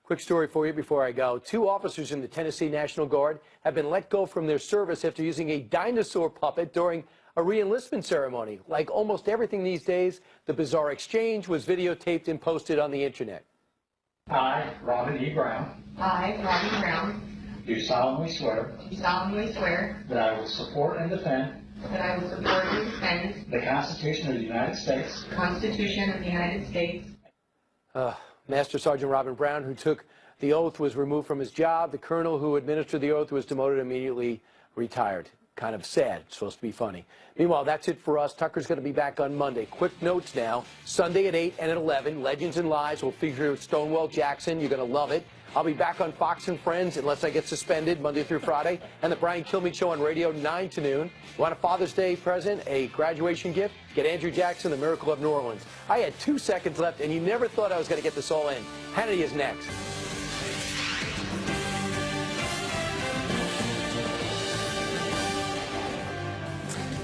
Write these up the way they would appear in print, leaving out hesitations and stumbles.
Quick story for you before I go. 2 officers in the Tennessee National Guard have been let go from their service after using a dinosaur puppet during a re-enlistment ceremony. Like almost everything these days, the bizarre exchange was videotaped and posted on the internet. I, Robin E. Brown. I, Robin Brown. Do solemnly swear. Do solemnly swear. That I will support and defend. That I will support and defend. The Constitution of the United States. The Constitution of the United States. Master Sergeant Robin Brown, who took the oath, was removed from his job. The colonel who administered the oath was demoted, immediately retired. Kind of sad. It's supposed to be funny. Meanwhile, that's it for us. Tucker's going to be back on Monday. Quick notes now. Sunday at 8 and at 11, Legends and Lies will feature Stonewall Jackson. You're going to love it. I'll be back on Fox and Friends unless I get suspended Monday through Friday. And the Brian Kilmeade Show on radio 9 to noon. You want a Father's Day present, a graduation gift? Get Andrew Jackson, The Miracle of New Orleans. I had 2 seconds left, and you never thought I was going to get this all in. Hannity is next.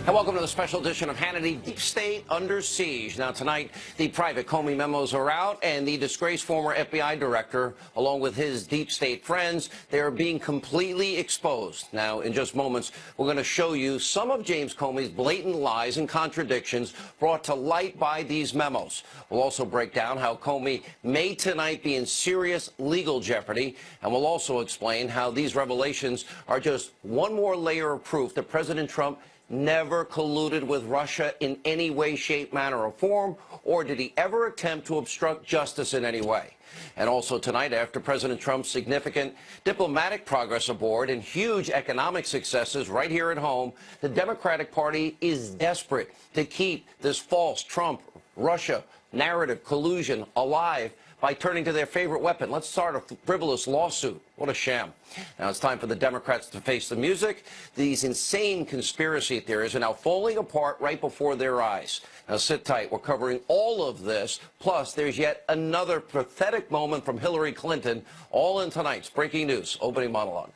And welcome to the special edition of Hannity, Deep State Under Siege. Now tonight, the private Comey memos are out, and the disgraced former FBI director, along with his deep state friends, they are being completely exposed. Now, in just moments, we're going to show you some of James Comey's blatant lies and contradictions brought to light by these memos. We'll also break down how Comey may tonight be in serious legal jeopardy, and we'll also explain how these revelations are just one more layer of proof that President Trump never colluded with Russia in any way, shape, manner, or form, or did he ever attempt to obstruct justice in any way. And also tonight, after President Trump's significant diplomatic progress aboard and huge economic successes right here at home, the Democratic Party is desperate to keep this false Trump-Russia narrative collusion alive by turning to their favorite weapon. Let's start a frivolous lawsuit. What a sham. Now it's time for the Democrats to face the music. These insane conspiracy theories are now falling apart right before their eyes. Now sit tight. We're covering all of this. Plus, there's yet another pathetic moment from Hillary Clinton, all in tonight's breaking news opening monologue.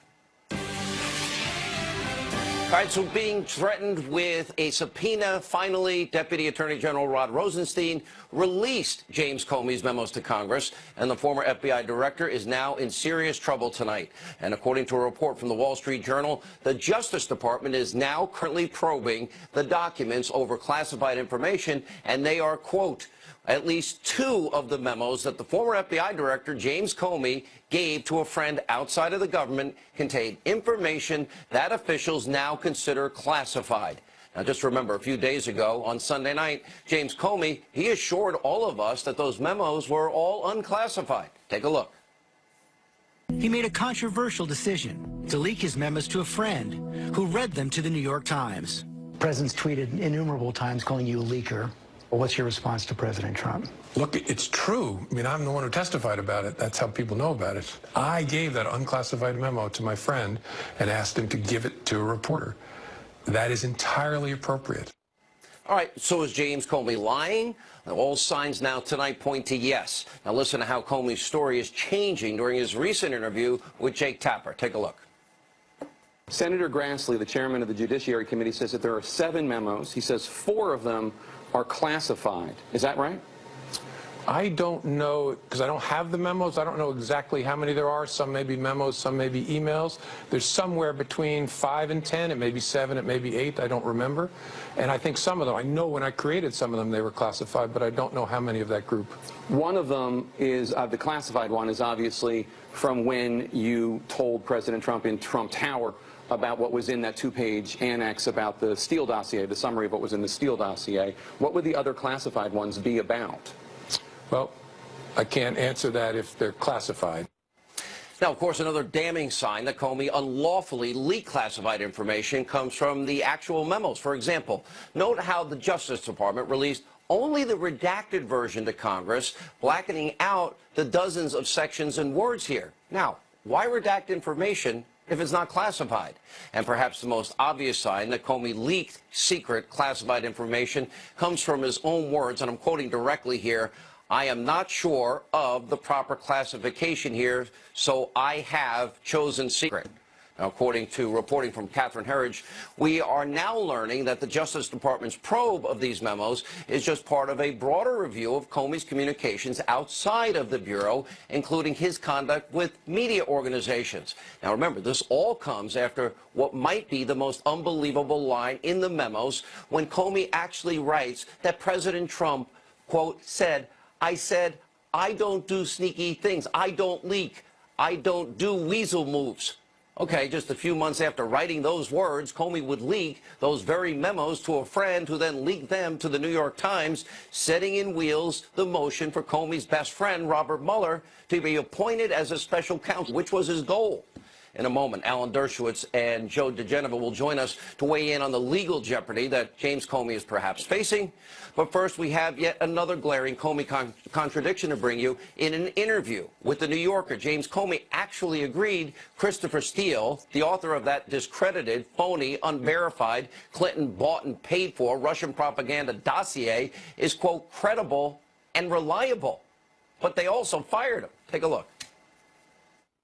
All right, so being threatened with a subpoena, finally, Deputy Attorney General Rod Rosenstein released James Comey's memos to Congress, and the former FBI director is now in serious trouble tonight. And according to a report from the Wall Street Journal, the Justice Department is now currently probing the documents over classified information, and they are, quote, at least 2 of the memos that the former FBI director, James Comey, gave to a friend outside of the government contained information that officials now consider classified. Now, just remember, a few days ago on Sunday night, James Comey, he assured all of us that those memos were all unclassified. Take a look. He made a controversial decision to leak his memos to a friend who read them to the New York Times. The president's tweeted innumerable times calling you a leaker. Well, what's your response to President Trump? Look, it's true. I mean, I'm the one who testified about it. That's how people know about it. I gave that unclassified memo to my friend and asked him to give it to a reporter. That is entirely appropriate. All right, so is James Comey lying? All signs now tonight point to yes. Now listen to how Comey's story is changing during his recent interview with Jake Tapper. Take a look. Senator Grassley, the chairman of the Judiciary Committee, says that there are 7 memos. He says 4 of them are classified. Is that right? I don't know, because I don't have the memos. I don't know exactly how many there are. Some may be memos, some may be emails. There's somewhere between 5 and 10. It may be 7, it may be 8. I don't remember. And I think some of them, I know when I created some of them, they were classified, but I don't know how many of that group. One of them is, the classified one is obviously from when you told President Trump in Trump Tower about what was in that 2-page annex about the Steele dossier, the summary of what was in the Steele dossier. What would the other classified ones be about? Well, I can't answer that if they're classified. Now, of course, another damning sign that Comey unlawfully leaked classified information comes from the actual memos. For example, note how the Justice Department released only the redacted version to Congress, blackening out the dozens of sections and words here. Now, why redact information if it's not classified? And perhaps the most obvious sign that Comey leaked secret classified information comes from his own words, and I'm quoting directly here, "I am not sure of the proper classification here, so I have chosen secret." Now, according to reporting from Catherine Herridge, we are now learning that the Justice Department's probe of these memos is just part of a broader review of Comey's communications outside of the Bureau, including his conduct with media organizations. Now, remember, this all comes after what might be the most unbelievable line in the memos when Comey actually writes that President Trump, quote, said, I don't do sneaky things. I don't leak. I don't do weasel moves. Okay, just a few months after writing those words, Comey would leak those very memos to a friend who then leaked them to the New York Times, setting in wheels the motion for Comey's best friend, Robert Mueller, to be appointed as a special counsel, which was his goal. In a moment, Alan Dershowitz and Joe DeGeneva will join us to weigh in on the legal jeopardy that James Comey is perhaps facing. But first, we have yet another glaring Comey contradiction to bring you. In an interview with The New Yorker, James Comey actually agreed Christopher Steele, the author of that discredited, phony, unverified, Clinton bought and paid for Russian propaganda dossier, is, quote, credible and reliable. But they also fired him. Take a look.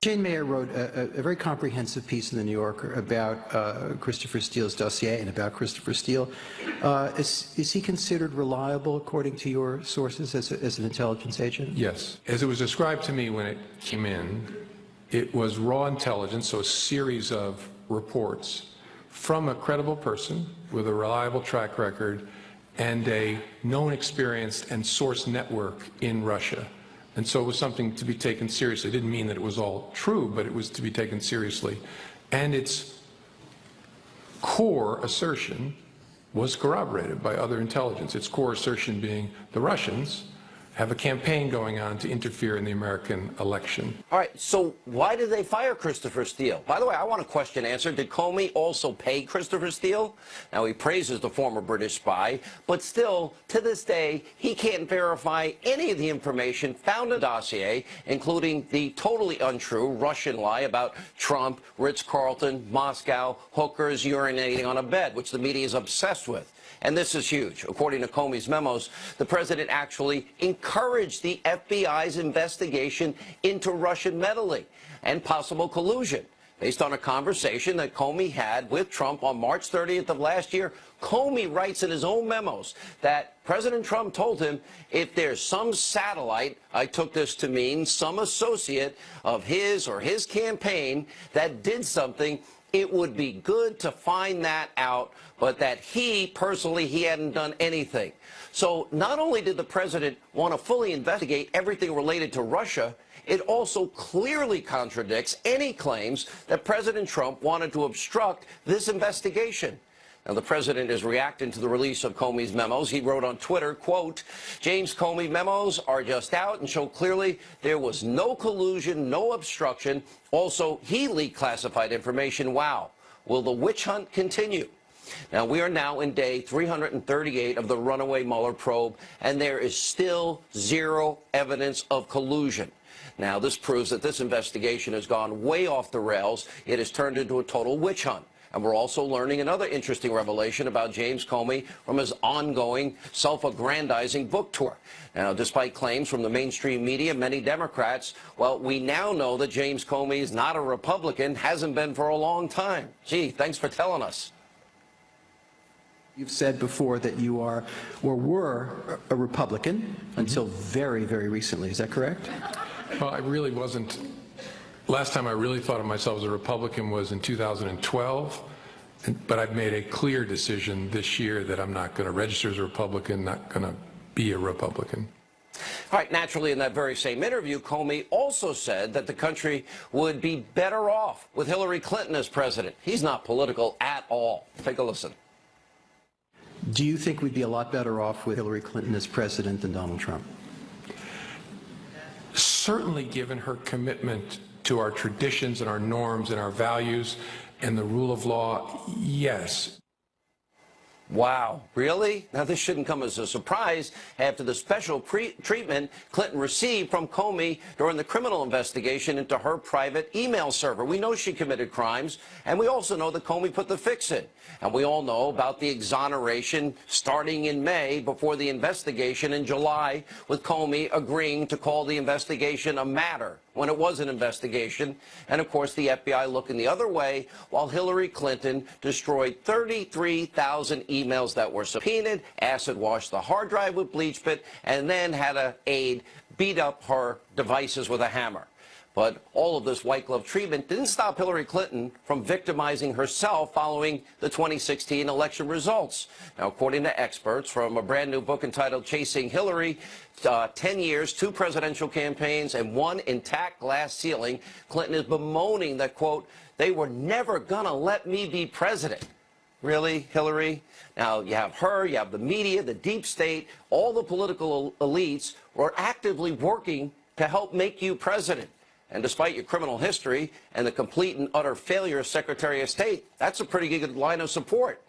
Jane Mayer wrote a very comprehensive piece in The New Yorker about Christopher Steele's dossier and about Christopher Steele. Is he considered reliable, according to your sources, as an intelligence agent? Yes. As it was described to me when it came in, it was raw intelligence, so a series of reports from a credible person with a reliable track record and a known, experienced, and source network in Russia. And so it was something to be taken seriously. It didn't mean that it was all true, but it was to be taken seriously. And its core assertion was corroborated by other intelligence. Its core assertion being the Russians have a campaign going on to interfere in the American election. All right, so why did they fire Christopher Steele? By the way, I want a question answered. Did Comey also pay Christopher Steele? Now, he praises the former British spy, but still, to this day, he can't verify any of the information found in the dossier, including the totally untrue Russian lie about Trump, Ritz-Carlton, Moscow, hookers urinating on a bed, which the media is obsessed with. And this is huge. According to Comey's memos, the president actually encouraged the FBI's investigation into Russian meddling and possible collusion. Based on a conversation that Comey had with Trump on March 30th of last year, Comey writes in his own memos that President Trump told him, if there's some satellite, I took this to mean some associate of his or his campaign that did something, it would be good to find that out, but that he hadn't done anything. So not only did the president want to fully investigate everything related to Russia, it also clearly contradicts any claims that President Trump wanted to obstruct this investigation. Now, the president is reacting to the release of Comey's memos. He wrote on Twitter, quote, James Comey memos are just out and show clearly there was no collusion, no obstruction. Also, he leaked classified information. Wow. Will the witch hunt continue? Now, we are now in day 338 of the runaway Mueller probe, and there is still zero evidence of collusion. Now, this proves that this investigation has gone way off the rails. It has turned into a total witch hunt. And we're also learning another interesting revelation about James Comey from his ongoing self-aggrandizing book tour. Now, despite claims from the mainstream media, many Democrats, well, we now know that James Comey is not a Republican, hasn't been for a long time. Gee, thanks for telling us. You've said before that you are or were a Republican until very, very recently. Is that correct? Well, I really wasn't. Last time I really thought of myself as a Republican was in 2012, but I've made a clear decision this year that I'm not going to register as a Republican, not going to be a Republican. All right, naturally, in that very same interview, Comey also said that the country would be better off with Hillary Clinton as president. He's not political at all. Take a listen. Do you think we'd be a lot better off with Hillary Clinton as president than Donald Trump? Certainly, given her commitment to our traditions and our norms and our values and the rule of law, yes. Wow, really? Now, this shouldn't come as a surprise after the special treatment Clinton received from Comey during the criminal investigation into her private email server. We know she committed crimes, and we also know that Comey put the fix in. And we all know about the exoneration starting in May before the investigation in July, with Comey agreeing to call the investigation a matter when it was an investigation. And, of course, the FBI looking the other way while Hillary Clinton destroyed 33,000 emails that were subpoenaed, acid washed the hard drive with bleach pit, and then had an aide beat up her devices with a hammer. But all of this white glove treatment didn't stop Hillary Clinton from victimizing herself following the 2016 election results. Now, according to experts from a brand new book entitled Chasing Hillary, 10 years, 2 presidential campaigns, and 1 intact glass ceiling, Clinton is bemoaning that, quote, they were never going to let me be president. Really, Hillary? Now, you have her, you have the media, the deep state, all the political elites were actively working to help make you president. And despite your criminal history and the complete and utter failure as Secretary of State, that's a pretty good line of support.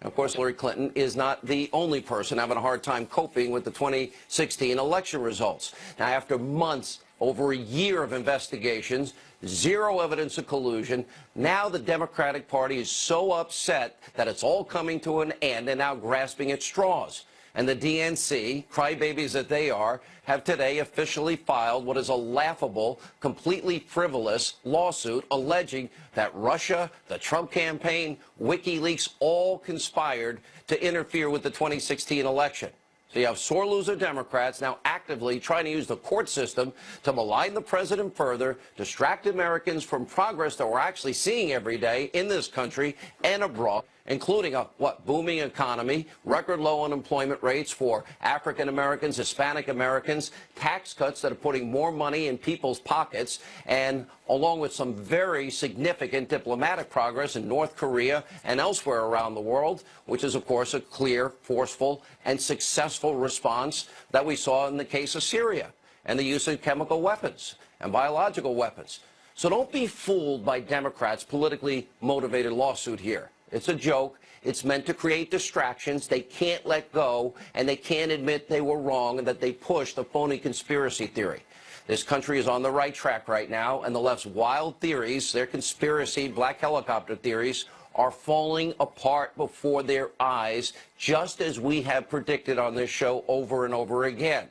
And of course, Hillary Clinton is not the only person having a hard time coping with the 2016 election results. Now, after months, over a year of investigations, 0 evidence of collusion, now the Democratic Party is so upset that it's all coming to an end and now grasping at straws. And the DNC, crybabies that they are, have today officially filed what is a laughable, completely frivolous lawsuit alleging that Russia, the Trump campaign, WikiLeaks all conspired to interfere with the 2016 election. So you have sore loser Democrats now actively trying to use the court system to malign the president further, distract Americans from progress that we're actually seeing every day in this country and abroad, including a, booming economy, record low unemployment rates for African Americans, Hispanic Americans, tax cuts that are putting more money in people's pockets, and along with some very significant diplomatic progress in North Korea and elsewhere around the world, which is, of course, a clear, forceful, and successful response that we saw in the case of Syria and the use of chemical weapons and biological weapons. So don't be fooled by Democrats' politically motivated lawsuit here. It's a joke. It's meant to create distractions. They can't let go, and they can't admit they were wrong and that they pushed a phony conspiracy theory. This country is on the right track right now, and the left's wild theories, their conspiracy, black helicopter theories, are falling apart before their eyes, just as we have predicted on this show over and over again.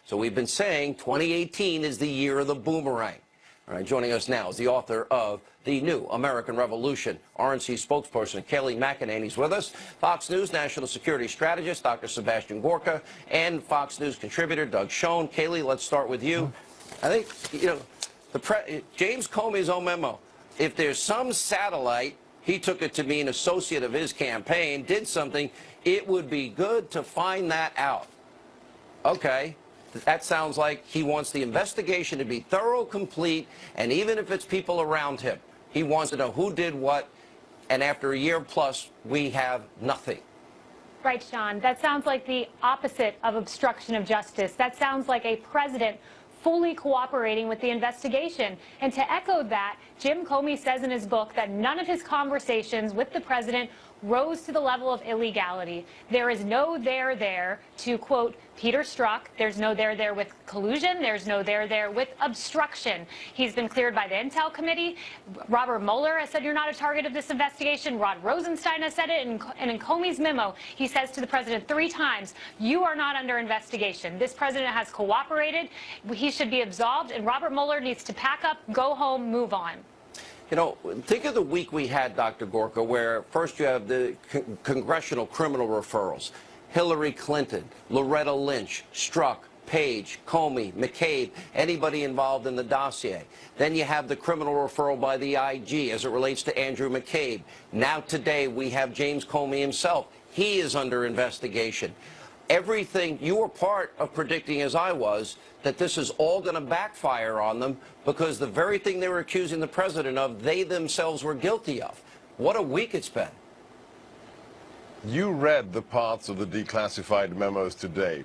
So we've been saying 2018 is the year of the boomerang. All right, joining us now is the author of The New American Revolution, RNC spokesperson Kayleigh McEnany's with us, Fox News national security strategist Dr. Sebastian Gorka, and Fox News contributor Doug Schoen. Kayleigh, let's start with you. I think, you know, James Comey's own memo, if there's some satellite, he took it to mean associate of his campaign, did something, it would be good to find that out. Okay. That sounds like he wants the investigation to be thorough, complete, and even if it's people around him, he wants to know who did what, and after a year plus, we have nothing. Right, Sean. That sounds like the opposite of obstruction of justice. That sounds like a president fully cooperating with the investigation. And to echo that, Jim Comey says in his book that none of his conversations with the president rose to the level of illegality. There is no there to, quote, Peter Strzok. There's no there with collusion. There's no there with obstruction. He's been cleared by the Intel Committee. Robert Mueller has said you're not a target of this investigation. Rod Rosenstein has said it. And in Comey's memo, he says to the president 3 times, you are not under investigation. This president has cooperated. He should be absolved. And Robert Mueller needs to pack up, go home, move on. You know, think of the week we had, Dr. Gorka, where first you have the congressional criminal referrals. Hillary Clinton, Loretta Lynch, Strzok, Page, Comey, McCabe, anybody involved in the dossier. Then you have the criminal referral by the IG as it relates to Andrew McCabe. Now today we have James Comey himself. He is under investigation. Everything, you were part of predicting, as I was, that this is all going to backfire on them because the very thing they were accusing the president of, they themselves were guilty of. What a week it's been. You read the parts of the declassified memos today.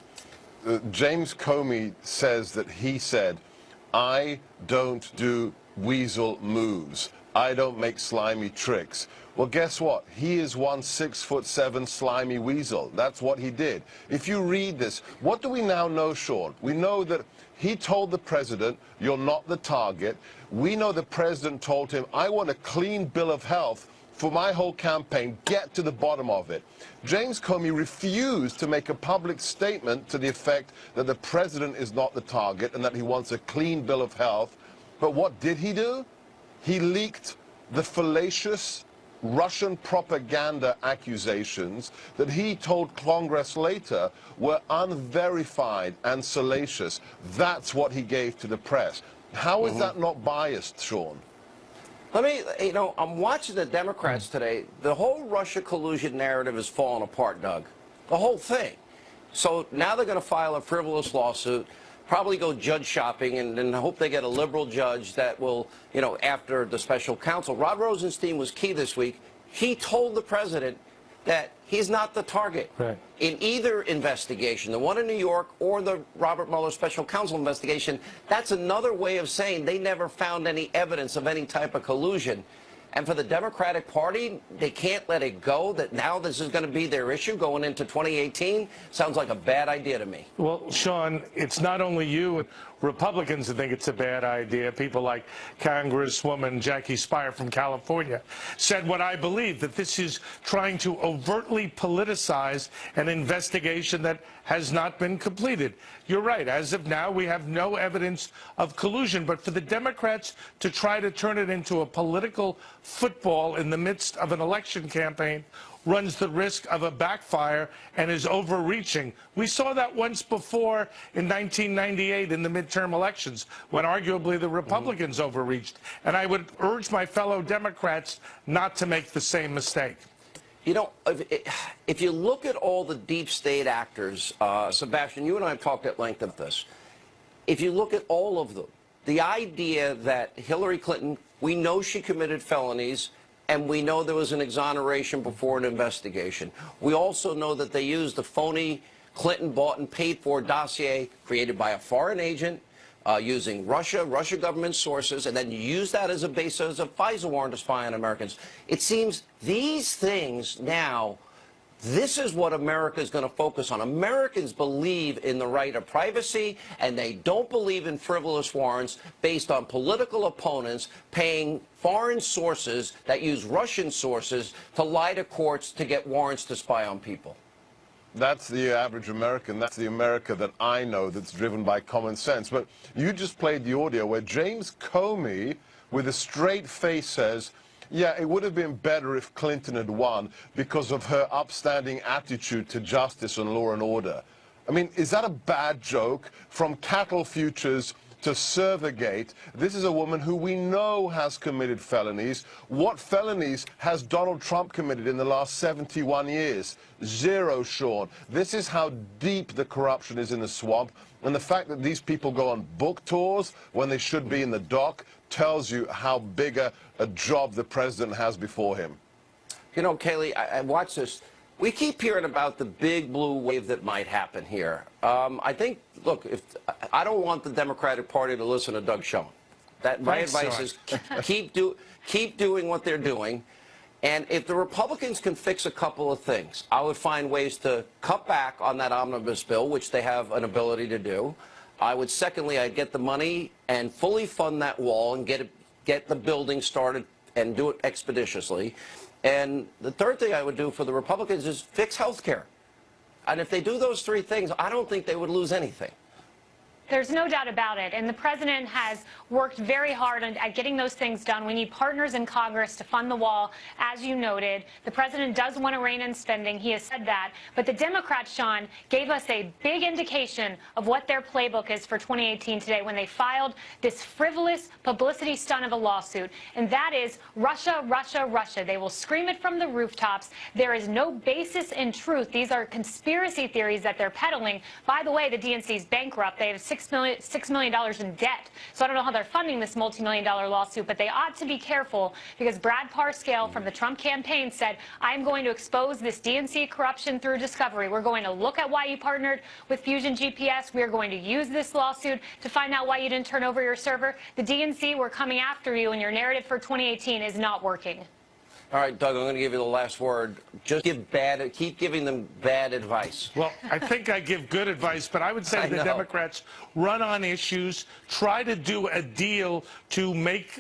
James Comey says that he said, I don't do weasel moves. I don't make slimy tricks. Well, guess what? He is one 6'7" slimy weasel. That's what he did. If you read this, what do we now know, Sean? We know that he told the president, you're not the target. We know the president told him, I want a clean bill of health for my whole campaign. Get to the bottom of it. James Comey refused to make a public statement to the effect that the president is not the target and that he wants a clean bill of health. But what did he do? He leaked the fallacious Russian propaganda accusations that he told Congress later were unverified and salacious. That's what he gave to the press. How is that not biased, Sean? Let me, I'm watching the Democrats today. The whole Russia collusion narrative is falling apart, Doug. The whole thing. So now they're going to file a frivolous lawsuit, probably go judge shopping, and hope they get a liberal judge that will, after the special counsel. Rod Rosenstein was key this week. He told the president that he's not the target in either investigation, the one in New York or the Robert Mueller special counsel investigation. That's another way of saying they never found any evidence of any type of collusion. And for the Democratic Party, they can't let it go, that now this is going to be their issue going into 2018. Sounds like a bad idea to me. Well, Sean, it's not only you. Republicans who think it's a bad idea. People like Congresswoman Jackie Speier from California said what I believe, that this is trying to overtly politicize an investigation that has not been completed. You're right. As of now, we have no evidence of collusion. But for the Democrats to try to turn it into a political football in the midst of an election campaign runs the risk of a backfire and is overreaching. We saw that once before in 1998 in the midterm elections, when arguably the Republicans overreached. And I would urge my fellow Democrats not to make the same mistake. If you look at all the deep state actors, Sebastian, you and I have talked at length of this. If you look at all of them, the idea that Hillary Clinton, we know she committed felonies, and we know there was an exoneration before an investigation. We also know that they used the phony Clinton bought and paid for dossier created by a foreign agent using Russia government sources, and then use that as a basis of FISA warrant to spy on Americans. It seems these things now, this is what America is going to focus on. Americans believe in the right of privacy, and they don't believe in frivolous warrants based on political opponents paying foreign sources that use Russian sources to lie to courts to get warrants to spy on people. That's the average American. That's the America that I know, that's driven by common sense. But you just played the audio where James Comey, with a straight face, says, yeah, it would have been better if Clinton had won because of her upstanding attitude to justice and law and order. I mean, is that a bad joke? From cattle futures to Servergate, this is a woman who we know has committed felonies. What felonies has Donald Trump committed in the last 71 years? Zero, Sean. This is how deep the corruption is in the swamp. And the fact that these people go on book tours when they should be in the dock tells you how big a job the president has before him. Kayleigh, I watch this. We keep hearing about the big blue wave that might happen here. I think, look, I don't want the Democratic Party to listen to Doug Schoen. My advice is keep doing what they're doing. And if the Republicans can fix a couple of things, I would find ways to cut back on that omnibus bill, which they have an ability to do. Secondly, I'd get the money and fully fund that wall and get the building started and do it expeditiously. And the third thing I would do for the Republicans is fix health care. And if they do those three things, I don't think they would lose anything. There's no doubt about it. And the president has worked very hard at getting those things done. We need partners in Congress to fund the wall, as you noted. The president does want to rein in spending. He has said that. But the Democrats, Sean, gave us a big indication of what their playbook is for 2018 today when they filed this frivolous publicity stunt of a lawsuit. And that is Russia, Russia, Russia. They will scream it from the rooftops. There is no basis in truth. These are conspiracy theories that they're peddling. By the way, the DNC is bankrupt. They have $6 million in debt. So I don't know how they're funding this multi-million-dollar lawsuit, but they ought to be careful because Brad Parscale from the Trump campaign said, I'm going to expose this DNC corruption through discovery. We're going to look at why you partnered with Fusion GPS. We are going to use this lawsuit to find out why you didn't turn over your server. The DNC, we're coming after you, and your narrative for 2018 is not working. All right, Doug, I'm going to give you the last word. Just keep giving them bad advice. Well, I think I give good advice, but I would say to the Democrats, run on issues, try to do a deal to make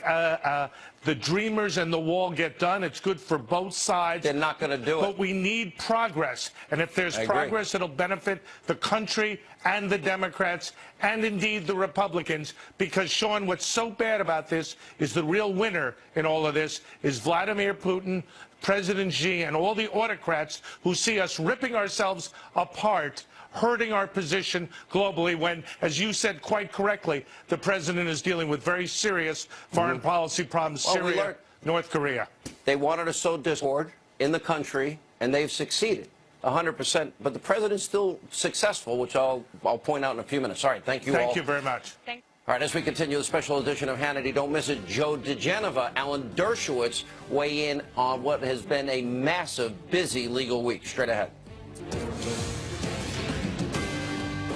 the Dreamers and the wall get done. It's good for both sides. They're not going to do it. But we need progress. And if there's progress, it'll benefit the country and the Democrats and indeed the Republicans. Because, Sean, what's so bad about this is the real winner in all of this is Vladimir Putin, President Xi, and all the autocrats who see us ripping ourselves apart, hurting our position globally when, as you said quite correctly, the president is dealing with very serious foreign policy problems, Syria, North Korea. They wanted to sow discord in the country, and they've succeeded 100%. But the president's still successful, which I'll point out in a few minutes. All right, thank you all. Thank you very much. All right, as we continue the special edition of Hannity, don't miss it. Joe DeGenova, Alan Dershowitz weigh in on what has been a massive, busy legal week. Straight ahead.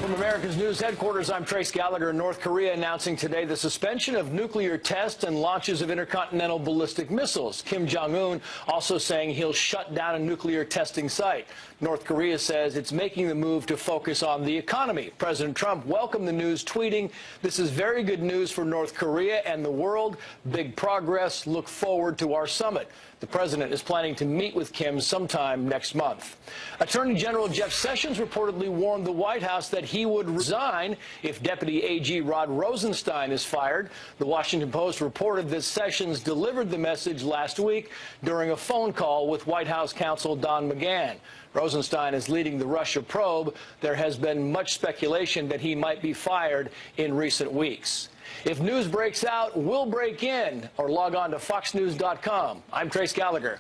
From America's News Headquarters, I'm Trace Gallagher. North Korea announcing today the suspension of nuclear tests and launches of intercontinental ballistic missiles. Kim Jong-un also saying he'll shut down a nuclear testing site. North Korea says it's making the move to focus on the economy. President Trump welcomed the news, tweeting, "This is very good news for North Korea and the world. Big progress. Look forward to our summit." The president is planning to meet with Kim sometime next month. Attorney General Jeff Sessions reportedly warned the White House that he would resign if Deputy AG Rod Rosenstein is fired. The Washington Post reported that Sessions delivered the message last week during a phone call with White House counsel Don McGahn. Rosenstein is leading the Russia probe. There has been much speculation that he might be fired in recent weeks. If news breaks out, we'll break in, or log on to foxnews.com. I'm Trace Gallagher.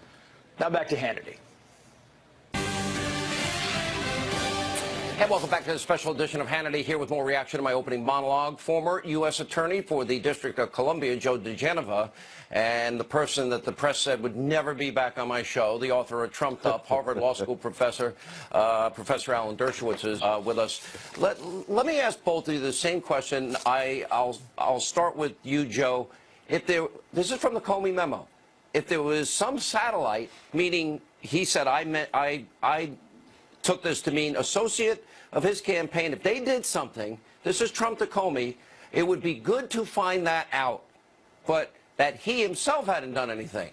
Now back to Hannity. And welcome back to the special edition of Hannity, here with more reaction to my opening monologue. Former U.S. Attorney for the District of Columbia, Joe DeGenova, and the person that the press said would never be back on my show, the author of Trumped Up, Harvard Law School professor, Professor Alan Dershowitz is with us. Let me ask both of you the same question. I'll start with you, Joe. This is from the Comey memo. If there was some satellite, meaning he said I took this to mean associate of his campaign, if they did something, this is Trump to Comey, it would be good to find that out, but that he himself hadn't done anything.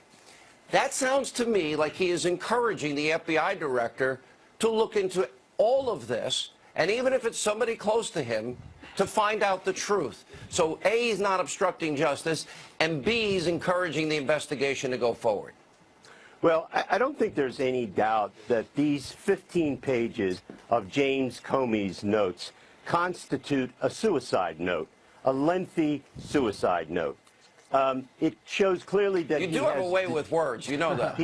That sounds to me like he is encouraging the FBI director to look into all of this, and even if it's somebody close to him, to find out the truth. So A, he's not obstructing justice, and B, he's encouraging the investigation to go forward. Well, I don't think there's any doubt that these 15 pages of James Comey's notes constitute a suicide note, a lengthy suicide note. It shows clearly that you do have a way with words, you know that.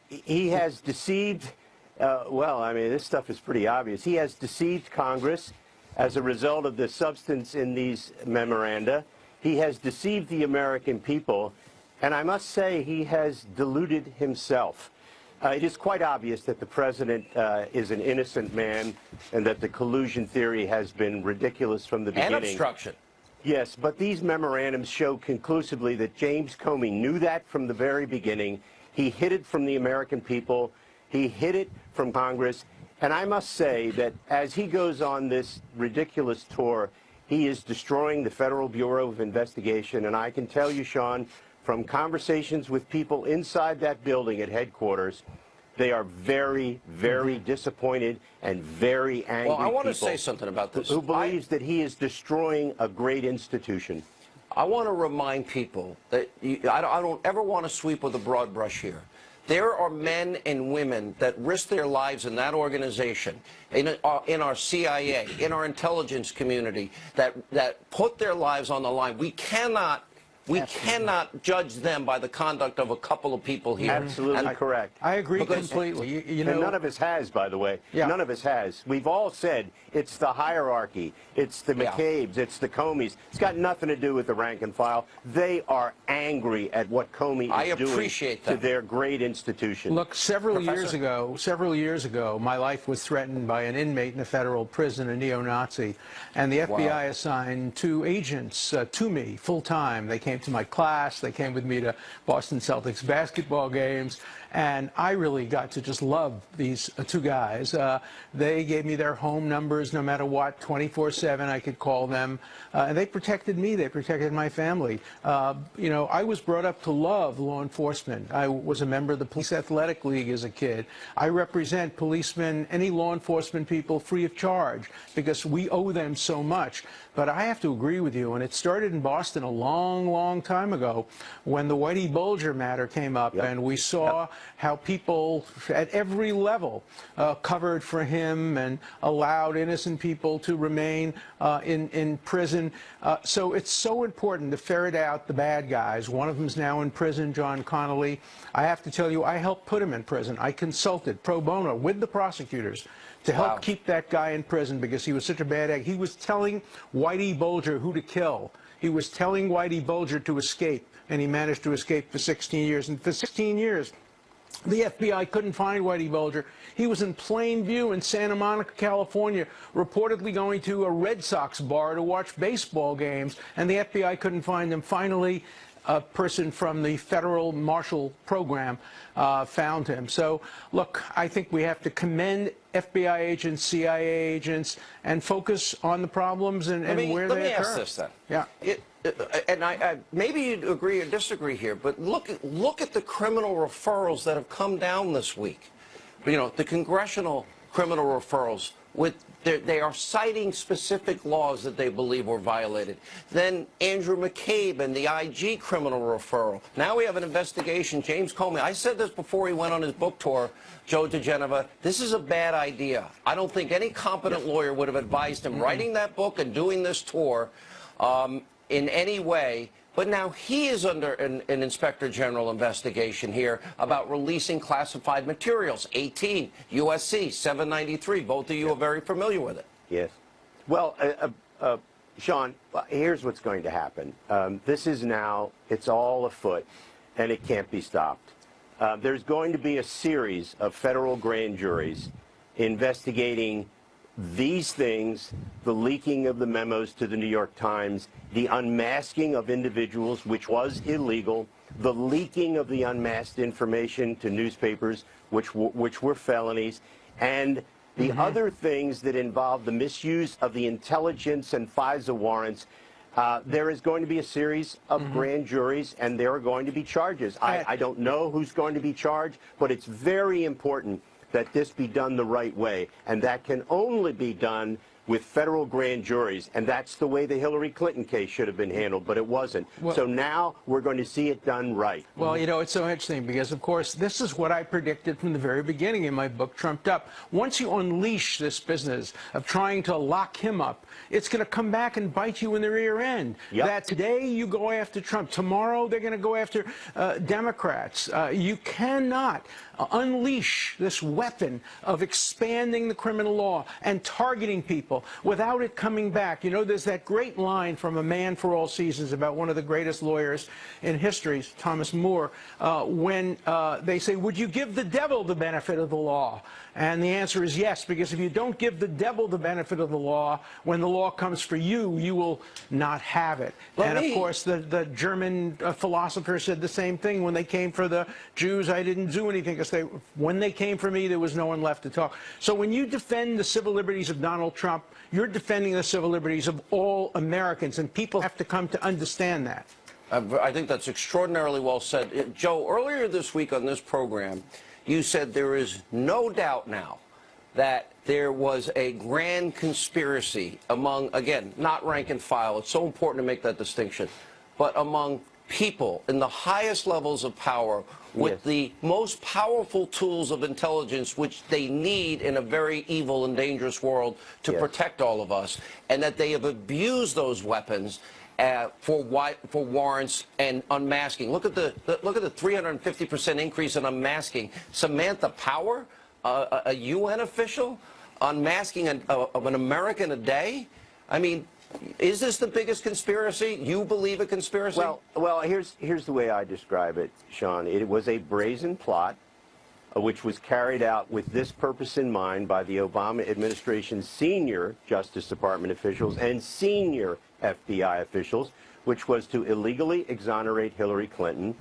He has deceived, well, I mean, this stuff is pretty obvious. He has deceived Congress as a result of the substance in these memoranda. He has deceived the American people. And I must say, he has deluded himself. It is quite obvious that the president is an innocent man and that the collusion theory has been ridiculous from the beginning. And obstruction. Yes, but these memorandums show conclusively that James Comey knew that from the very beginning. He hid it from the American people. He hid it from Congress. And I must say that as he goes on this ridiculous tour, he is destroying the Federal Bureau of Investigation. And I can tell you, Sean, from conversations with people inside that building at headquarters, they are very, very disappointed and very angry. Well, I want to say something about this. Who believes that he is destroying a great institution. I want to remind people that I don't ever want to sweep with a broad brush here. There are men and women that risk their lives in that organization, in our CIA, in our intelligence community, that put their lives on the line. We cannot judge them by the conduct of a couple of people here. Absolutely correct. I agree completely. You know, and none of us has, by the way. Yeah. None of us has. We've all said it's the hierarchy, it's the McCabe's, it's the Comeys. It's got nothing to do with the rank and file. They are angry at what Comey is doing to their great institution. Look, several years ago, my life was threatened by an inmate in a federal prison, a neo-Nazi, and the FBI assigned 2 agents to me full-time. They came came to my class. They came with me to Boston Celtics basketball games. And I really got to just love these two guys. They gave me their home numbers no matter what, 24/7 I could call them. And they protected me. They protected my family. You know, I was brought up to love law enforcement. I was a member of the Police Athletic League as a kid. I represent policemen, any law enforcement people, free of charge because we owe them so much. But I have to agree with you, and it started in Boston a long, long time ago when the Whitey Bulger matter came up, and we saw how people at every level covered for him and allowed innocent people to remain in prison. So it's so important to ferret out the bad guys. One of them is now in prison, John Connolly. I have to tell you, I helped put him in prison. I consulted pro bono with the prosecutors to help keep that guy in prison because he was such a bad egg. He was telling Whitey Bulger who to kill. He was telling Whitey Bulger to escape, and he managed to escape for 16 years. And for 16 years, the FBI couldn't find Whitey Bulger. He was in plain view in Santa Monica, California, reportedly going to a Red Sox bar to watch baseball games, and the FBI couldn't find him. Finally, a person from the Federal Marshal Program found him. So, look, I think we have to commend FBI agents, CIA agents, and focus on the problems and where they occur. Let me ask this then. Yeah. And I maybe you'd agree or disagree here, but look at the criminal referrals that have come down this week. You know, the congressional criminal referrals they are citing specific laws that they believe were violated. Then Andrew McCabe and the IG criminal referral. Now we have an investigation. James Comey, I said this before he went on his book tour, Joe DeGeneva, this is a bad idea. I don't think any competent lawyer would have advised him writing that book and doing this tour in any way. But now he is under an Inspector General investigation here about releasing classified materials. 18, USC, 793. Both of you are very familiar with it. Yes. Well, Sean, here's what's going to happen. This is now, it's all afoot, and it can't be stopped. There's going to be a series of federal grand juries investigating these things, the leaking of the memos to the New York Times, the unmasking of individuals, which was illegal, the leaking of the unmasked information to newspapers, which were felonies, and the other things that involve the misuse of the intelligence and FISA warrants. There is going to be a series of grand juries, and there are going to be charges. I don't know who's going to be charged, but it's very important that this be done the right way, and that can only be done with federal grand juries, and that's the way the Hillary Clinton case should have been handled, but it wasn't. Well, so now we're going to see it done right. Well, you know, it's so interesting because, of course, this is what I predicted from the very beginning in my book, Trumped Up. Once you unleash this business of trying to lock him up, it's going to come back and bite you in the rear end. Yep. That today you go after Trump. Tomorrow they're going to go after Democrats. You cannot unleash this weapon of expanding the criminal law and targeting people without it coming back. You know, there's that great line from A Man for All Seasons about one of the greatest lawyers in history, Thomas More, when they say, would you give the devil the benefit of the law? And the answer is yes, because if you don't give the devil the benefit of the law, when the law comes for you, you will not have it. And of course, the German philosopher said the same thing when they came for the Jews. I didn't do anything because when they came for me, there was no one left to talk. So when you defend the civil liberties of Donald Trump, you're defending the civil liberties of all Americans, and people have to come to understand that. I think that's extraordinarily well said. Joe, earlier this week on this program, you said there is no doubt now that there was a grand conspiracy among, again, not rank and file. It's so important to make that distinction, but among people in the highest levels of power with the most powerful tools of intelligence which they need in a very evil and dangerous world to protect all of us, and that they have abused those weapons for warrants and unmasking. Look at the 350% increase in unmasking. Samantha Power, a UN official, unmasking of an American a day. I mean, is this the biggest conspiracy? You believe a conspiracy? Well, here's the way I describe it, Sean. It was a brazen plot, which was carried out with this purpose in mind by the Obama administration's senior Justice Department officials and senior FBI officials, which was to illegally exonerate Hillary Clinton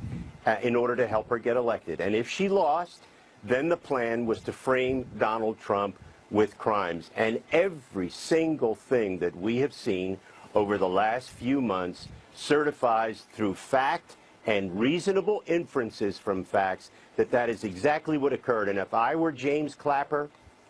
in order to help her get elected. And if she lost, then the plan was to frame Donald Trump with crimes. And every single thing that we have seen over the last few months certifies through fact and reasonable inferences from facts that that is exactly what occurred. And if I were James Clapper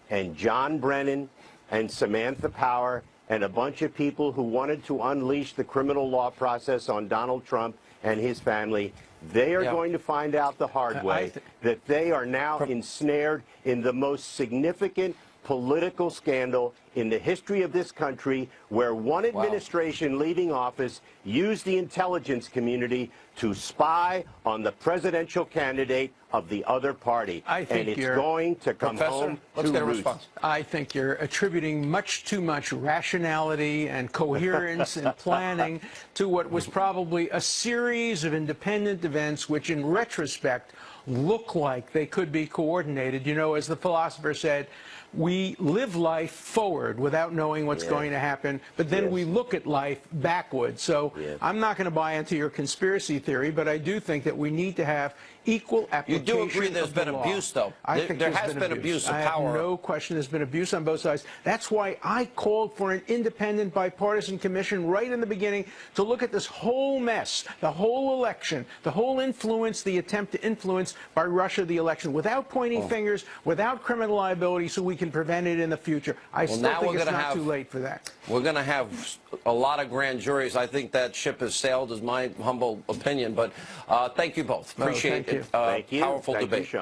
and John Brennan and Samantha Power and a bunch of people who wanted to unleash the criminal law process on Donald Trump and his family, they are going to find out the hard way that they are now ensnared in the most significant political scandal in the history of this country, where one administration leaving office used the intelligence community to spy on the presidential candidate of the other party. I think and it's going to come home let's to get a roost. response. I think you're attributing much too much rationality and coherence and planning to what was probably a series of independent events which, in retrospect, look like they could be coordinated. You know, as the philosopher said, we live life forward without knowing what's going to happen, but then we look at life backwards. So I'm not going to buy into your conspiracy theory, but I do think that we need to have equal application. You do agree there's of the been law. abuse, though? I think there has been abuse of power. I have no question there's been abuse on both sides. That's why I called for an independent bipartisan commission right in the beginning to look at this whole mess, the whole election, the whole influence, the attempt to influence by Russia the election, without pointing fingers, without criminal liability, so we can prevent it in the future. I still think it's not too late for that. We're going to have a lot of grand juries. I think that ship has sailed, is my humble opinion. But thank you both. Appreciate it. Thank you. Powerful debate.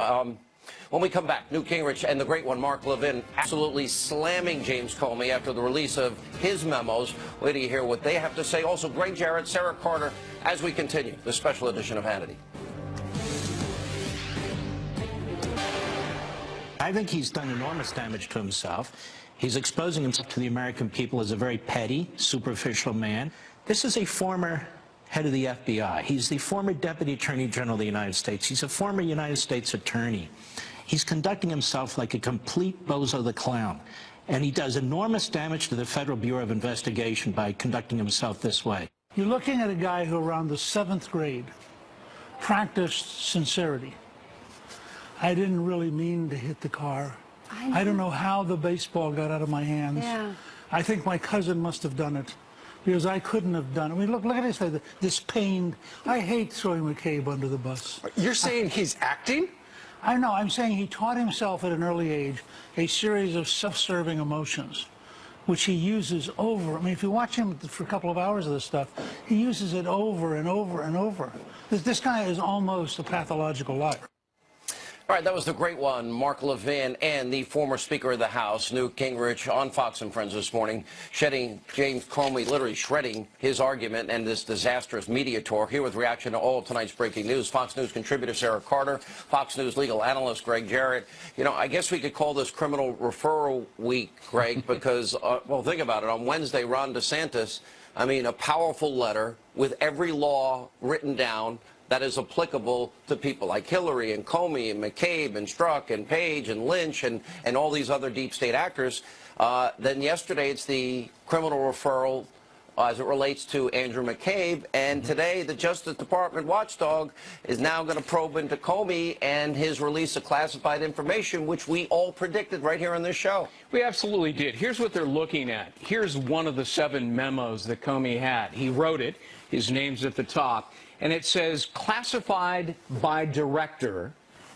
When we come back, Newt Gingrich and the great one, Mark Levin, absolutely slamming James Comey after the release of his memos. Wait till you hear what they have to say. Also, Greg Jarrett, Sarah Carter, as we continue the special edition of Hannity. I think he's done enormous damage to himself. He's exposing himself to the American people as a very petty, superficial man. This is a former head of the FBI. He's the former Deputy Attorney General of the United States. He's a former United States Attorney. He's conducting himself like a complete bozo the clown. And he does enormous damage to the Federal Bureau of Investigation by conducting himself this way. You're looking at a guy who around the 7th grade practiced sincerity. I didn't really mean to hit the car. I don't know how the baseball got out of my hands. Yeah. I think my cousin must have done it, because I couldn't have done it. I mean, look at this, this pain. I hate throwing McCabe under the bus. You're saying he's acting? I know. I'm saying he taught himself at an early age a series of self-serving emotions, which he uses over. I mean, if you watch him for a couple of hours of this stuff, he uses it over and over and over. This guy is almost a pathological liar. All right, that was the great one, Mark Levin, and the former Speaker of the House, Newt Gingrich, on Fox and Friends this morning, shedding James Comey, literally shredding his argument and this disastrous media tour. Here with reaction to all of tonight's breaking news, Fox News contributor Sarah Carter, Fox News legal analyst Greg Jarrett. You know, I guess we could call this criminal referral week, Greg, because, well, think about it. On Wednesday, Ron DeSantis, I mean, a powerful letter with every law written down that is applicable to people like Hillary and Comey and McCabe and Strzok and Page and Lynch and all these other deep state actors. Then yesterday it's the criminal referral as it relates to Andrew McCabe. And today the Justice Department watchdog is now going to probe into Comey and his release of classified information, which we all predicted right here on this show. We absolutely did. Here's what they're looking at. Here's one of the 7 memos that Comey had. He wrote it. His name's at the top. And it says classified by director,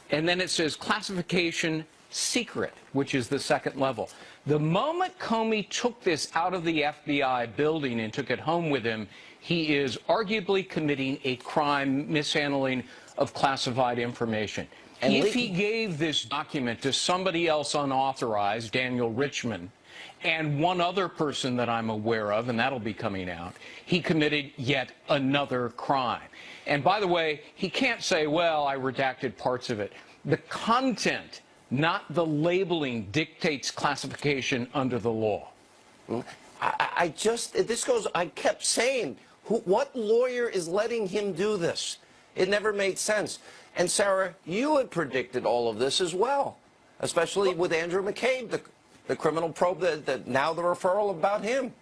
and then it says classification secret, which is the 2nd level. The moment Comey took this out of the FBI building and took it home with him, he is arguably committing a crime, mishandling of classified information. And if he gave this document to somebody else unauthorized, Daniel Richman, and one other person that I'm aware of, and that'll be coming out, he committed yet another crime. And by the way, he can't say, well, I redacted parts of it. The content, not the labeling, dictates classification under the law. I kept saying, what lawyer is letting him do this? It never made sense. And Sarah, you had predicted all of this as well, especially with Andrew McCabe, the criminal probe, now the referral about him.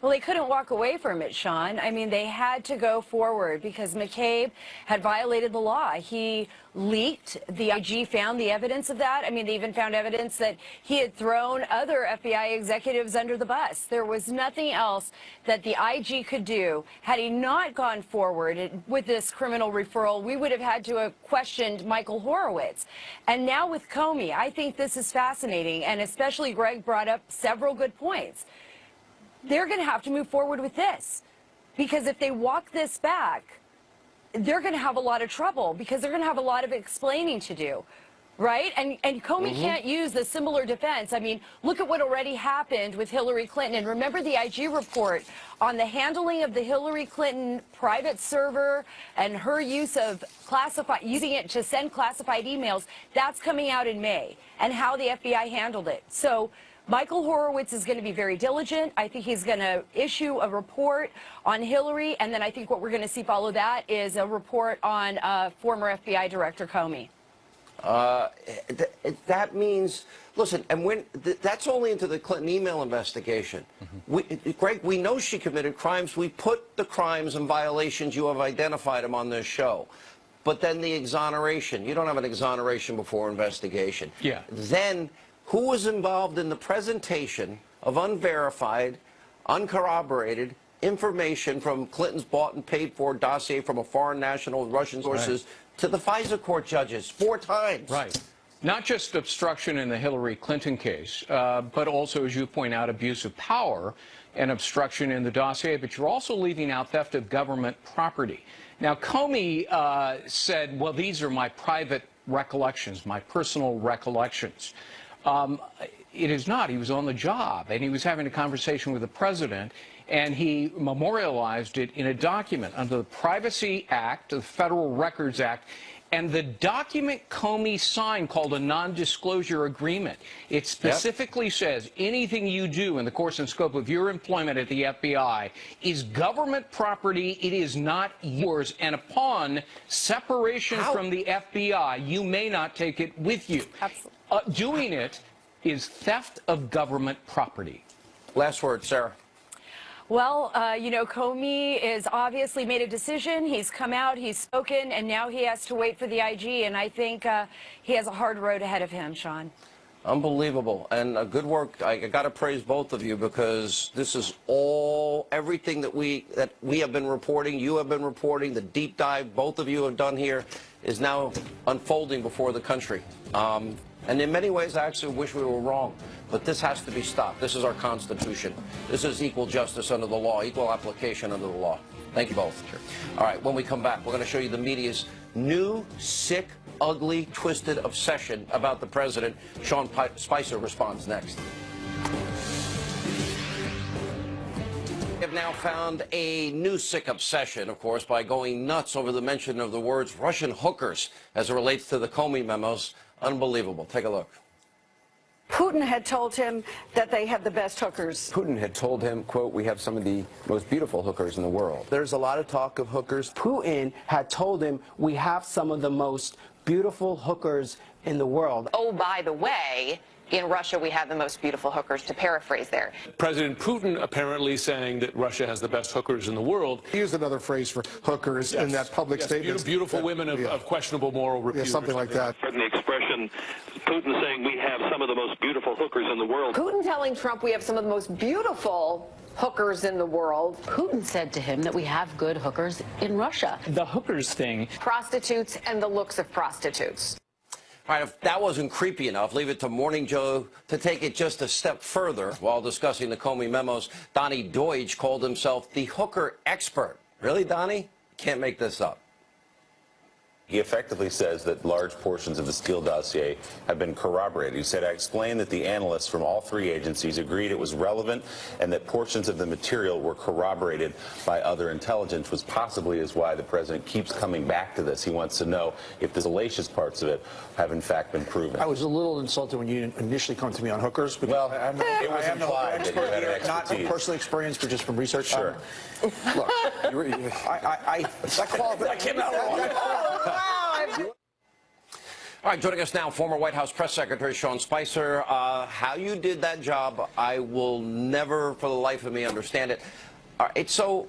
Well, they couldn't walk away from it, Sean. I mean, they had to go forward because McCabe had violated the law. He leaked. The IG found the evidence of that. I mean, they even found evidence that he had thrown other FBI executives under the bus. There was nothing else that the IG could do. Had he not gone forward with this criminal referral, we would have had to have questioned Michael Horowitz. And now with Comey, I think this is fascinating, and especially Greg brought up several good points. They're going to have to move forward with this, because if they walk this back, they're going to have a lot of trouble, because they're going to have a lot of explaining to do, right? And Comey can't use the similar defense. I mean, look at what already happened with Hillary Clinton. And remember the IG report on the handling of the Hillary Clinton private server and her use of using it to send classified emails. That's coming out in May, and how the FBI handled it. So Michael Horowitz is going to be very diligent. I think he's going to issue a report on Hillary, and then I think what we're going to see follow that is a report on former FBI Director Comey. That means, listen, and that's only into the Clinton email investigation. Greg, we know she committed crimes. We put the crimes and violations, you have identified them on this show. But then the exoneration. You don't have an exoneration before investigation. Yeah. Then who was involved in the presentation of unverified, uncorroborated information from Clinton's bought and paid for dossier from a foreign national, Russian sources, to the FISA court judges 4 times? Right. Not just obstruction in the Hillary Clinton case, but also, as you point out, abuse of power and obstruction in the dossier. But you're also leaving out theft of government property. Now, Comey said, well, these are my private recollections, my personal recollections. It is not. He was on the job, and he was having a conversation with the president, and he memorialized it in a document under the Privacy Act, the Federal Records Act, and the document Comey signed, called a non-disclosure agreement. It specifically says anything you do in the course and scope of your employment at the FBI is government property. It is not yours, and upon separation from the FBI, you may not take it with you. Absolutely. Doing it is theft of government property. Last word, Sarah. Well, you know, Comey has obviously made a decision. He's come out, he's spoken, and now he has to wait for the IG. And I think he has a hard road ahead of him, Sean. Unbelievable, and good work. I got to praise both of you, because this is everything that we have been reporting, you have been reporting, the deep dive both of you have done here is now unfolding before the country. And in many ways, I actually wish we were wrong. But this has to be stopped. This is our Constitution. This is equal justice under the law, equal application under the law. Thank you both. Sure. All right, when we come back, we're going to show you the media's new, sick, ugly, twisted obsession about the president. Sean Spicer responds next. We have now found a new sick obsession, of course, by going nuts over the mention of the words Russian hookers as it relates to the Comey memos. Unbelievable. Take a look. Putin had told him that they had the best hookers. Putin had told him, quote, we have some of the most beautiful hookers in the world. There's a lot of talk of hookers. Putin had told him we have some of the most beautiful hookers in the world. Oh, by the way, in Russia, we have the most beautiful hookers, to paraphrase there. President Putin apparently saying that Russia has the best hookers in the world. He used another phrase for hookers in that public statement. Beautiful women of questionable moral repute. Yeah, something like that. From the expression, Putin saying we have some of the most beautiful hookers in the world. Putin telling Trump we have some of the most beautiful hookers in the world. Putin said to him that we have good hookers in Russia. The hookers thing. Prostitutes and the looks of prostitutes. All right, if that wasn't creepy enough, leave it to Morning Joe to take it just a step further. While discussing the Comey memos, Donnie Deutsch called himself the hooker expert. Really, Donnie? Can't make this up. He effectively says that large portions of the Steele dossier have been corroborated. He said, I explained that the analysts from all 3 agencies agreed it was relevant and that portions of the material were corroborated by other intelligence, which possibly is why the president keeps coming back to this. He wants to know if the salacious parts of it have in fact been proven. I was a little insulted when you initially come to me on hookers. Well, it was implied that you had an expertise. Not from personal experience, but just from research. Sure. Look, that came out wrong. All right, joining us now, former White House Press Secretary Sean Spicer. How you did that job, I will never, for the life of me, understand it. All right, so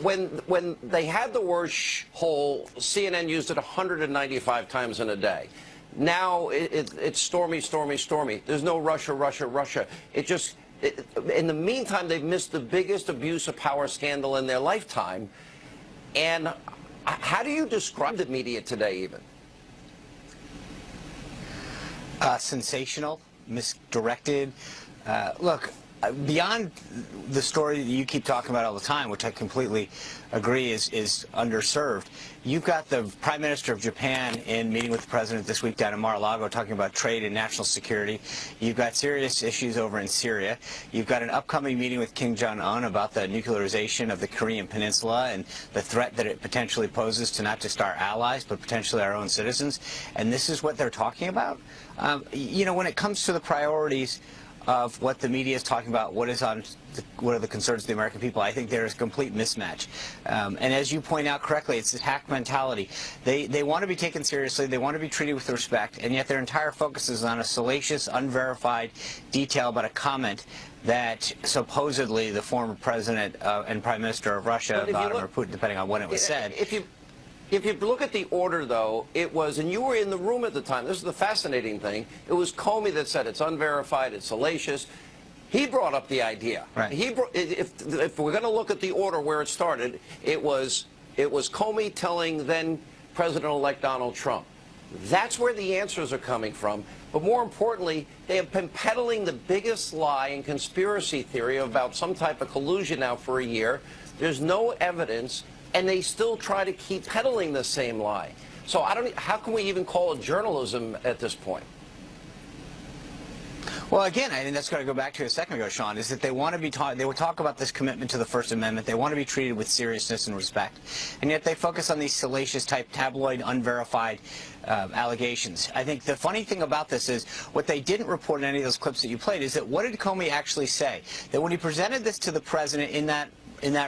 when they had the word hole, CNN used it 195 times in a day. Now it's stormy, stormy, stormy. There's no Russia, Russia, Russia. In the meantime, they've missed the biggest abuse of power scandal in their lifetime. And how do you describe the media today, even? Sensational, misdirected. Look, beyond the story that you keep talking about all the time, which I completely agree is underserved, you've got the Prime Minister of Japan in meeting with the President this week down in Mar-a-Lago talking about trade and national security. You've got serious issues over in Syria. You've got an upcoming meeting with Kim Jong-un about the nuclearization of the Korean Peninsula and the threat that it potentially poses to not just our allies, but potentially our own citizens. And this is what they're talking about? You know, when it comes to the priorities of what the media is talking about, what are the concerns of the American people, I think there is a complete mismatch. And as you point out correctly, it's this hack mentality. They want to be taken seriously, they want to be treated with respect, and yet their entire focus is on a salacious, unverified detail about a comment that supposedly the former president and prime minister of Russia, Vladimir Putin, depending on when it was said. If you look at the order, though, it was, and you were in the room at the time, this is the fascinating thing, it was Comey that said it's unverified, it's salacious. He brought up the idea. Right. If we're going to look at the order where it started, it was Comey telling then President-elect Donald Trump. That's where the answers are coming from. But more importantly, they have been peddling the biggest lie and conspiracy theory about some type of collusion now for a year. There's no evidence. And they still try to keep peddling the same lie. So how can we even call it journalism at this point? Well, again, I think that's going to go back to a second ago, Sean, is that they want to be they would talk about this commitment to the First Amendment. They want to be treated with seriousness and respect. And yet they focus on these salacious type tabloid, unverified allegations. I think the funny thing about this is what they didn't report in any of those clips that you played is that what did Comey actually say? That when he presented this to the president in that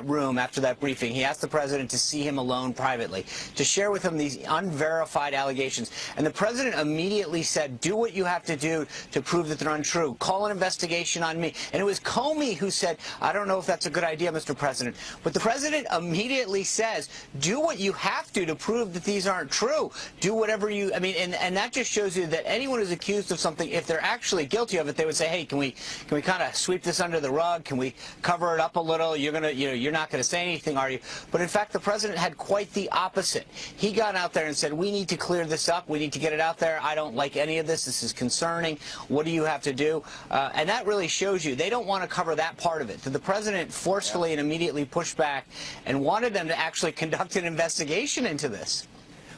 room after that briefing, he asked the president to see him alone privately, to share with him these unverified allegations. And the president immediately said, do what you have to do to prove that they're untrue. Call an investigation on me. And it was Comey who said, I don't know if that's a good idea, Mr. President. But the president immediately says, do what you have to prove that these aren't true. Do whatever you, I mean, and that just shows you that anyone who's accused of something, if they're actually guilty of it, they would say, hey, can we kind of sweep this under the rug? Can we cover it up a little? You're not going to say anything, are you? But in fact, the president had quite the opposite. He got out there and said, we need to clear this up. We need to get it out there. I don't like any of this. This is concerning. What do you have to do? And that really shows you they don't want to cover that part of it. The president forcefully and immediately pushed back and wanted them to actually conduct an investigation into this.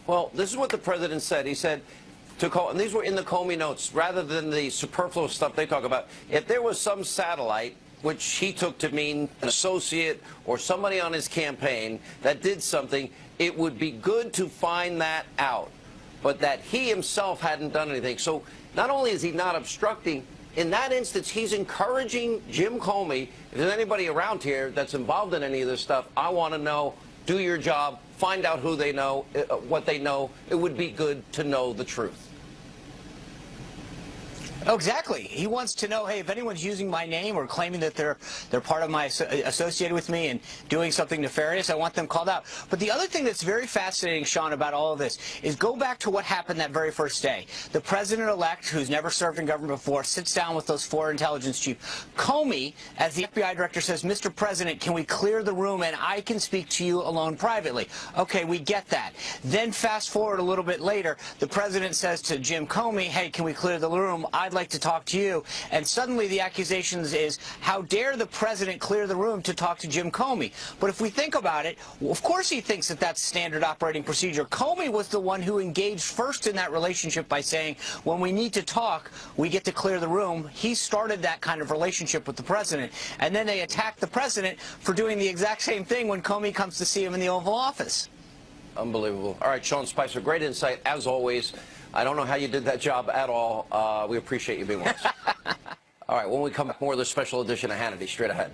Well, this is what the president said. He said, and these were in the Comey notes, rather than the superfluous stuff they talk about, if there was some satellite which he took to mean an associate or somebody on his campaign that did something, it would be good to find that out, but that he himself hadn't done anything. So not only is he not obstructing, in that instance, he's encouraging Jim Comey, if there's anybody around here that's involved in any of this stuff, I want to know, do your job, find out who they know, what they know. It would be good to know the truth. Oh, exactly. He wants to know, hey, if anyone's using my name or claiming that they're part of my associated with me and doing something nefarious, I want them called out. But the other thing that's very fascinating, Sean, about all of this is go back to what happened that very first day. The president-elect, who's never served in government before, sits down with those four intelligence chiefs. Comey, as the FBI director, says, Mr. President, can we clear the room and I can speak to you alone privately? Okay, we get that. Then fast forward a little bit later, the president says to Jim Comey, hey, can we clear the room? I'd like to talk to you. And suddenly the accusations is, how dare the president clear the room to talk to Jim Comey? But if we think about it, well, of course he thinks that that's standard operating procedure. Comey was the one who engaged first in that relationship by saying, when we need to talk, we get to clear the room. He started that kind of relationship with the president. And then they attacked the president for doing the exact same thing when Comey comes to see him in the Oval Office. Unbelievable. All right, Sean Spicer, great insight, as always. I don't know how you did that job at all. We appreciate you being with us. All right, when we come back, more of the special edition of Hannity, straight ahead.